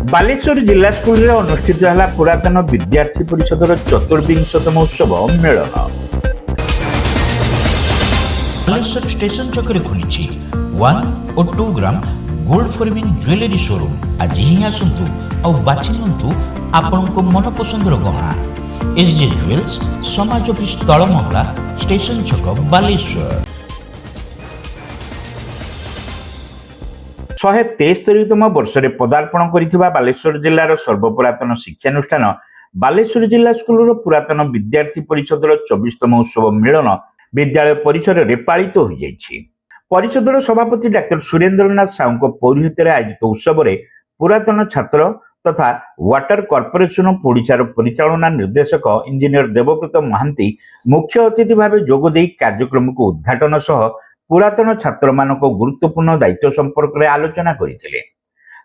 बालेश्वर जिला स्कूल रे अनुष्ठित है पुरातन विद्यार्थी परिषदर चतुर्विंशतम उत्सव मेलन। बालेश्वर स्टेशन छकरे खुली 1 और 2 gram gold forming jewellery showroom. आज ही आसतु और बाछि नियंतु आपनको मन पसंदर गहना। एसजे ज्वेल्स समाज ऑफिस तलमंगला स्टेशन छक बालेश्वर। 173तम वर्ष में पदार्पण करिथिबा बालेश्वर जिलार सर्वपुरातन शिक्षानुष्ठान बालेश्वर जिला स्कूल पुरातन विद्यार्थी परिषदर 24तम उत्सव मिलन विद्यालय परिसर में पालित हो जाइछि। परिषदर सभापति डाक्टर सुरेंद्रनाथ साहू पौरोहित्य आयोजित उत्सव में पुरातन छात्र तथा वाटर कॉर्पोरेशन ओडिशार परिचालना निर्देशक इंजीनियर देवव्रत महांती मुख्य अतिथि भाव जोगदे कार्यक्रम को उद्घाटन सह पुरातन छात्र मानक गुरुत्वपूर्ण दायित्व संपर्क में आलोचना करथिले।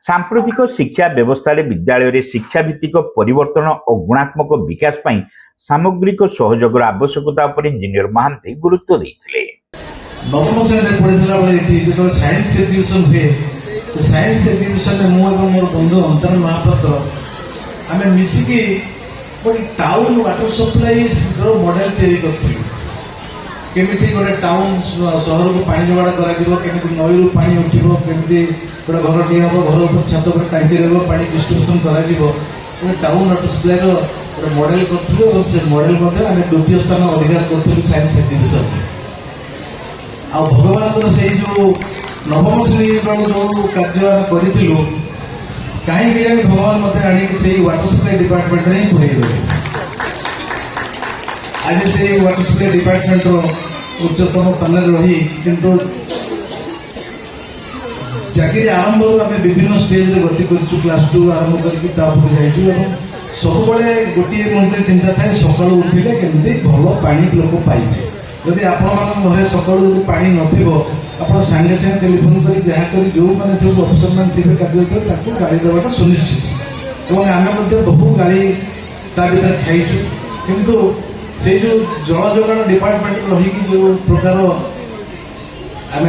सांप्रतिक शिक्षा व्यवस्था रे विद्यालय रे शिक्षा भित्तिक परिवर्तन और गुणात्मक विकास पई सामग्रिक सहयोगर आवश्यकता पर इंजीनियर महांती गुरुत्व देथिले। नवम श्रेणी पढ़िला बेले एठी जो साइंस एजुकेशन हुए तो साइंस एजुकेशन में मु एवं मोर बंधु अंतर महापात्र आमे मिसिकी गोटे टाउन वाटर सप्लाई मॉडल तैयारी करथिलु। केमिति गोटे टाउन सहर को पानी जोगाड़ कर नई पानी उठिबो, केमिति गोटे घर टे हम घर ऊपर छात पर टांकी रहिबो, पानी डिस्ट्रीब्यूशन कर टाउन वाटर सप्लाई गोटे मॉडल करथिलु और से मॉडल मध्ये आमे द्वितीय स्थान अधिकार करथिलु साइंस एजुकेशन। आ भगवान से जो नवम श्रेणी जो कार्य करूँ कहीं भगवान मत आई वाटर सप्लाई डिपार्टमेंट में ही पुरई देते। आज से वाटर सप्लाई डिपार्टमेंट उच्चतम स्थान रही किंतु चाकरी आरंभ आम विभिन्न स्टेज रे गति कर क्लास 2 आरंभ कर सब गोटे मन चिंता थाए सका उठिले केमती भल पानी लोक पाइबे। जदि आपण घरे सका पानी नथिबो आपण सांगे सांगे टेलीफोन कर जहाँ कर जो मैंने सब अफिसर मैंने थे कार्य गाड़ी देवाटा सुनिश्चित। और आम बहु गाड़ी ता भर खाइचु किंतु से जो जल जोगाण डिपार्टमेंट रही जो प्रकार आम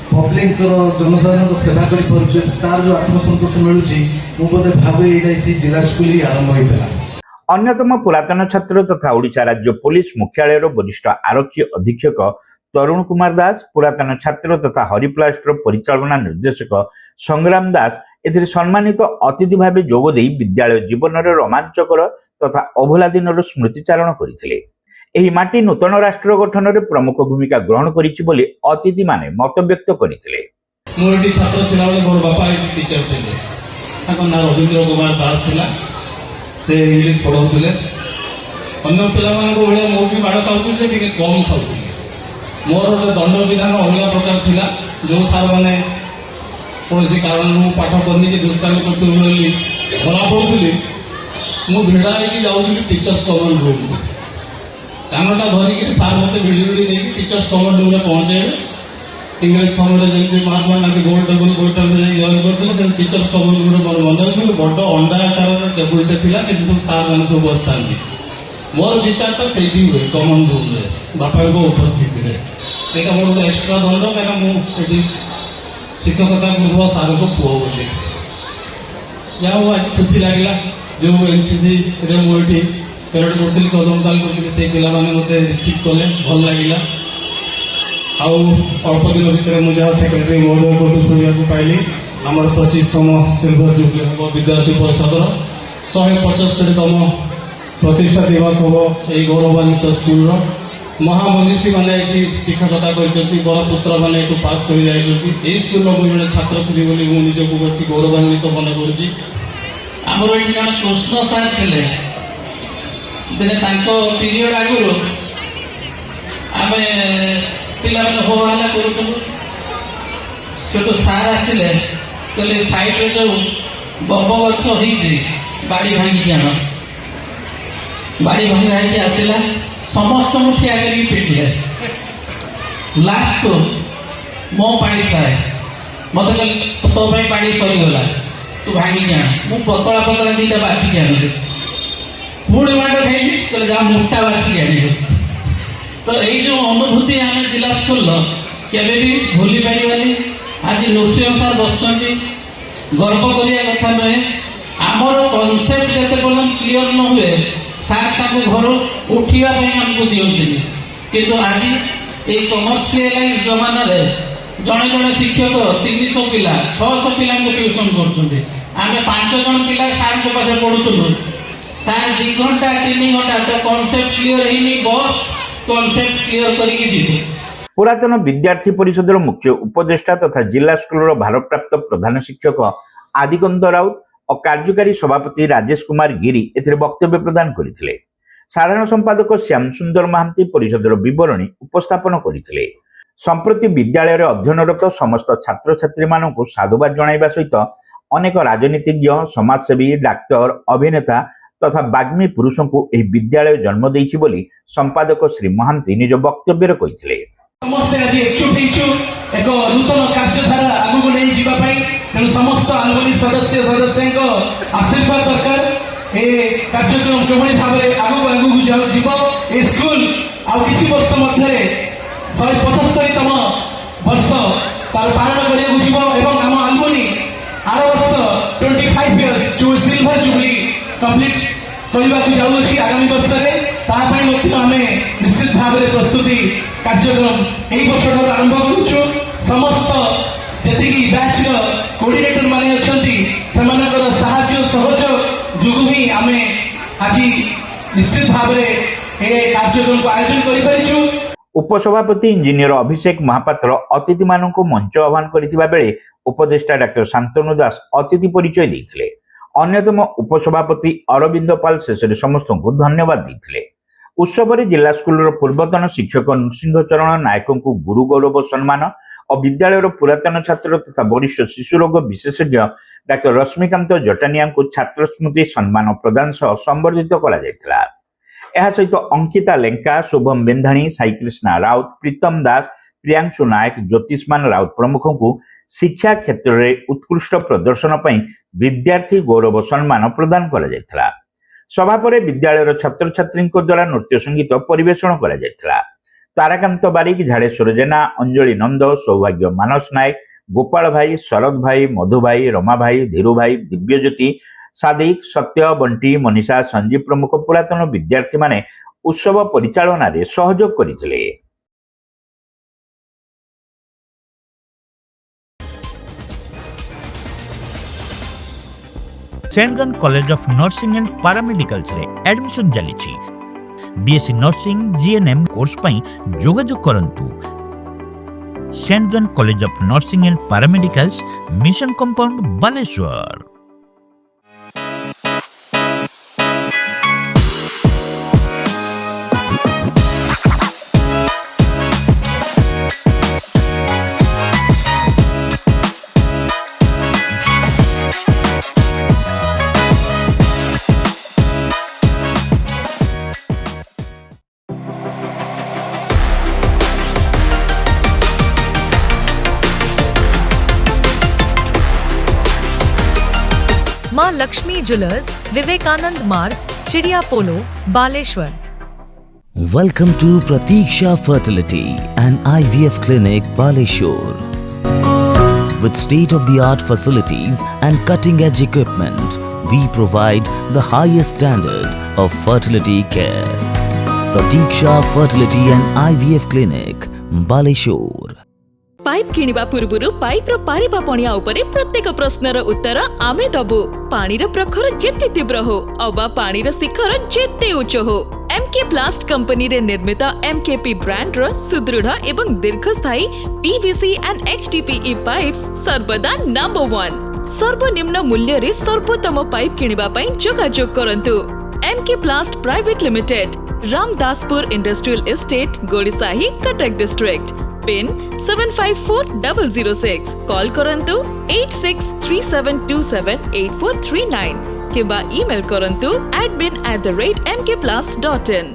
पब्लिक जनसाधारण सेवा कर तार जो आत्मसंतोष मिलूँ मुझे भावे ये जिला स्कूल ही आरंभ होता। अन्यतम पुरातन छात्र तथा ओडिशा राज्य पुलिस मुख्यालय वरिष्ठ आरक्षी अधीक्षक तरुण कुमार दास, पुरातन छात्र तथा हरिप्लास्टर परिचालना निर्देशक संग्राम दास एथिरे सम्मानित अतिथि भाव जोगदे विद्यालय जीवन में रोमांचकर तथा अभुला दिन स्मृतिचारण करथिले। एही माटी नूतन राष्ट्र गठन में प्रमुख भूमिका ग्रहण करिछि बोली अतिथि माने मत व्यक्त करथिले। मोर छात्र थिला बेले मोर बापा टीचर थिले, ताको ना रविंद्र कुमार दास थिला, से इंग्लिश पढ़ाउथिले। अन्य पिला मानको बेले मो भी माड़ खाउथिले कि कम खाउथिले। मोर गोटे दंड विधान अलग प्रकार थिला जो सार माने कौन कारण पाठ पढ़ी दुष्टामी कर धरा पड़ुली मु भिड़ा होगी जाऊँगी टीचर्स कमन रूम कानटा धरिकी सार मत भिड़ी भिड़ी देखिए टीचर्स कमन रूम में पहुंचे। इंग्रेज समय जमी महात्मा गांधी गोल टेबुल गोइटर जॉइन करते टीचर्स कमन रूम मोर मन अच्छे बड़ अंडा आकार टेबुलटे था सब सार मैंने सब बसता मोर विचारटा से हुए कमन रूम में बापा उपस्थिति में यहाँ मोर गोटे एक्सट्रा दंड कहीं मुझे शिक्षकता कर सार को पुओ बोली जहाँ आज खुशी लगे जो एनसीसी रे मुझे पेरेड करी कदम ताल कर मत रिसीव कले भल लगे। अल्प दिन भितर मुझे सेक्रेटरी महोदय को शुणा पाइली आम 25तम सिल्वर जुबली हम विद्यार्थी परिषदर 175तम प्रतिष्ठा दिवस हम यही गौरवान्वित स्कूल महामनीषी मैंने शिक्षकता करपुत्र मैंने पास कर स्कूल मुझे छात्र थी बोली मुझे गौरवान्वित मन कर। ये जन कृष्ण सार थे दिने पीरियड आगुरी आम पिला हो हल्ला करूँ सार आसिले कहले साइड जो बब गछ हो बाड़ी भांगी आन बाड़ी भंगा हो आसला समस्त मुठी आगे पिटिले लास्ट को मो पानी खाए मत कह तो पानी सरीगला तू भांगी आन मु पतला पतला दीटा बाछिकी आनी पुणी माट खाइली कहले जहाँ मोटा बाछिकी आन। तो यही जो अनुभूति आम जिला स्कूल केवे भी भूली पारानी। आज नृसिंह सार बस गर्व करिया कथा नुहे क्लीयर न हुए सार ताको घर उठिया आमको दिखती किंतु आज ये कमर्शियलाइज जमाना रे जड़े जड़े शिक्षक 300 पिला 600 पिला ट्यूशन कर आम 5 जन पिला सार को पाखे पढ़ुलु सार 2 घंटा 3 घंटा तो कॉन्सेप्ट क्लीयर है बस कॉन्सेप्ट क्लीयर करके पुरातन विद्यार्थी परिषद मुख्य उपदेष्टा तथा जिला स्कूल भारप्राप्त प्रधान शिक्षक आदिगंध राउत और कार्यकारी सभापति राजेश कुमार गिरी एथिरे वक्तव्य प्रदान करथिले। साधारण संपादक श्याम सुंदर महांती परिषदर विवरणी उपस्थापन करथिले। संप्रति विद्यालय अध्ययनरत समस्त छात्र छात्री मानक साधुवाद जणाइबा सहित अनेक राजनीतिज्ञ समाजसेवी डाक्तर अभिनेता तथा बाग्मी पुरुषों को यह विद्यालय जन्म देइछि बोली संपादक श्री महांती निज वक्तव्य कहिथिले। समस्ते आज एकजुट एक नूतन कार्यधारा आगू नहीं जावाई तेणु समस्त आलुमिनी सदस्य आशीर्वाद दरकार ये कार्यक्रम किभली भाव में आगू जीव ये स्कूल आउ किछि वर्ष मध्य 175तम वर्ष तार पालन करा आम आलुमिनी आर वर्ष 25 इयर्स जो सिल्वर जुबली कंप्लीट करने जाऊँगी आगामी वर्ष में आम निश्चित भाव में प्रस्तुति कार्यक्रम यही वर्ष आरंभ करुचु समस्त जी बैच कोऑर्डिनेटर माने अच्छा साहाय्य सहयोग जो ही आम आज निश्चित भाव में कार्यक्रम को आयोजन कर उपसभापति इंजीनियर अभिषेक महापात्र अतिथि मानक मंच आह्वान करथिबा बेले उपदेष्टा डाक्टर शांतनु दास अतिथि परिचय देथिले। अन्यतम उपसभापति अरविंद पाल शेष समस्त को धन्यवाद देथिले। उत्सव में जिला स्कूल पूर्वतन शिक्षक नृसिंह चरण नायक को गुरु गौरव सम्मान और विद्यालय पुरातन छात्र तथा वरिष्ठ शिशु रोग विशेषज्ञ डाक्टर रश्मिकांत जटानिया को छात्र स्मृति सम्मान प्रदान सह संबर्धित करा सहित अंकिता लेंका शुभम बेंधाणी साईकृष्णा राउत प्रीतम दास प्रियांशु नायक ज्योतिष्मान राउत प्रमुख को शिक्षा क्षेत्र में उत्कृष्ट प्रदर्शन पर विद्यार्थी गौरव सम्मान प्रदान करा। सभा पर विद्यालय छात्र छात्री द्वारा नृत्य संगीत परिवेषण करा। ताराकांत बारिक झाड़ेश्वर जेना अंजलि नंद सौभाग्य मानस नायक गोपाल भाई शरद भाई मधु भाई रमा भाई धीरू भाई दिव्यज्योति सादिक सत्य बंटी मनीषा संजीव प्रमुख पुरातन विद्यार्थी माने उत्सव परिचालन रे सहयोग करथिले। सेंटगन college of nursing and paramedicals रे एडमिशन चलीछि। बीएससी नर्सिंग जीएनएम कोर्स पई जोगाजोग करंतु। सेंटगन college of nursing and paramedicals mission compound Baleshwar. Maa Laxmi jewellers Vivekananda Marg चिड़िया पोलो Baleshwar. Welcome to Pratiksha Fertility and IVF Clinic Baleshwar. With state-of-the-art facilities and cutting-edge equipment, we provide the highest standard of fertility care. Pratiksha Fertility and IVF Clinic Baleshwar. Pipe किनिबा पूर्वरु pipe रो पारिबा पणिया उपरे प्रत्येक प्रश्नर उत्तर आमे दबु। पानीर प्रखर जेते तीव्र हो अबा पानीर शिखर जेते उच्च हो एमके प्लास्ट कंपनी रे निर्मित एमकेपी ब्रांड रो सुदृढ़ एवं दीर्घस्थायी पीवीसी एंड एचडीपीई पाइप्स सर्वदा नंबर 1। सर्वनिम्न मूल्य रे सर्वोत्तम पाइप किनिबा पई जोगाजोग करंतु। MK plast private limited, Ramdaspur industrial estate, Godisahi, Cuttack district. PIN 754006। Call करंतु 8637278439 किबा ईमेल करंतु admin@mkplast.in।